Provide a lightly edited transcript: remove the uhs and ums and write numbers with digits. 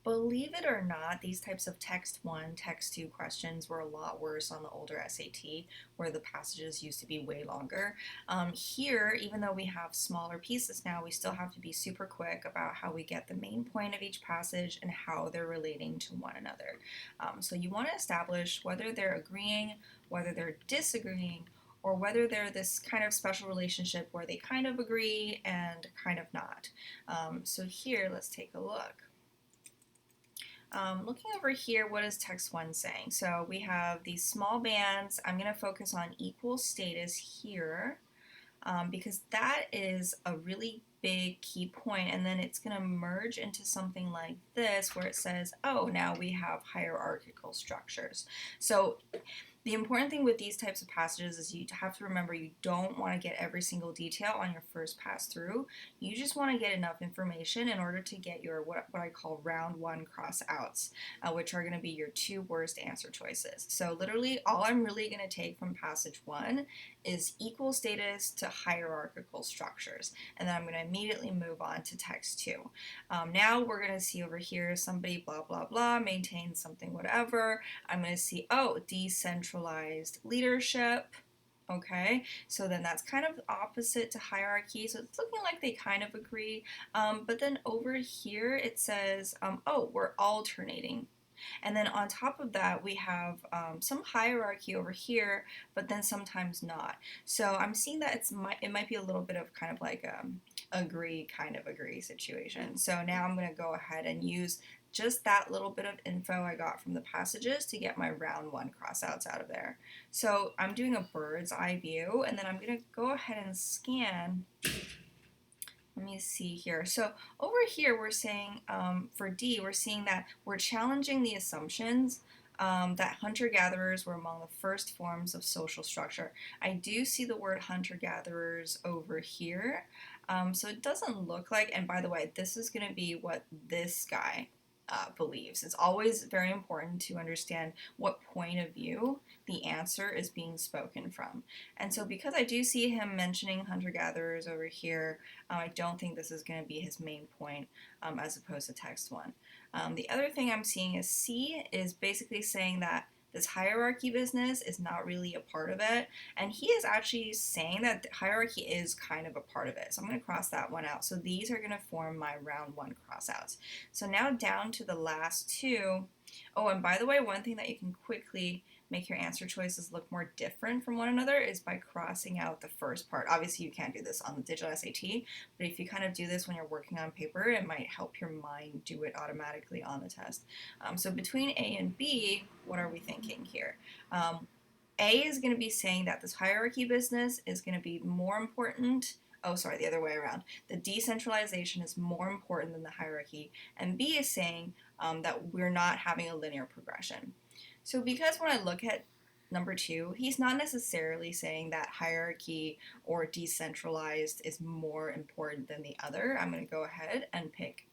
Believe it or not, these types of text 1, text 2 questions were a lot worse on the older SAT, where the passages used to be way longer. Here, even though we have smaller pieces now, we still have to be super quick about how we get the main point of each passage and how they're relating to one another. So you want to establish whether they're agreeing, whether they're disagreeing, or whether they're this kind of special relationship where they kind of agree and kind of not. So here, let's take a look. Looking over here, what is text 1 saying? So we have these small bands. I'm going to focus on equal status here because that is a really big key point, and then it's going to merge into something like this where it says, oh, now we have hierarchical structures. So the important thing with these types of passages is you have to remember you don't want to get every single detail on your first pass through. You just want to get enough information in order to get your what I call round 1 cross outs, which are going to be your 2 worst answer choices. So literally all I'm really going to take from passage 1 is equal status to hierarchical structures, and then I'm going to immediately move on to text 2. Now we're going to see over here somebody blah blah blah maintains something whatever. I'm going to see, oh, decentralized leadership. Okay, so then that's kind of opposite to hierarchy, so it's looking like they kind of agree. But then over here it says, oh, we're alternating. And then on top of that, we have some hierarchy over here, but then sometimes not. So I'm seeing that it might be a little bit of kind of like agree, kind of agree situation. So now I'm going to go ahead and use just that little bit of info I got from the passages to get my round 1 crossouts out of there. So I'm doing a bird's eye view, and then I'm going to go ahead and scan. Let me see here. So over here we're saying for D, we're seeing that we're challenging the assumptions that hunter-gatherers were among the first forms of social structure. I do see the word hunter-gatherers over here. So it doesn't look like, and by the way, this is going to be what this guy believes. It's always very important to understand what point of view the answer is being spoken from. And so because I do see him mentioning hunter-gatherers over here, I don't think this is going to be his main point as opposed to text 1. The other thing I'm seeing is C is basically saying that this hierarchy business is not really a part of it, and he is actually saying that hierarchy is kind of a part of it. So I'm going to cross that one out. So these are going to form my round 1 crossouts. So now down to the last 2. Oh, and by the way, one thing that you can quickly make your answer choices look more different from one another is by crossing out the first part. Obviously, you can't do this on the digital SAT, but if you kind of do this when you're working on paper, it might help your mind do it automatically on the test. So between A and B, what are we thinking here? A is going to be saying that this hierarchy business is going to be more important. Oh, sorry, the other way around. The decentralization is more important than the hierarchy. And B is saying that we're not having a linear progression. So because when I look at number 2, he's not necessarily saying that hierarchy or decentralized is more important than the other. I'm going to go ahead and pick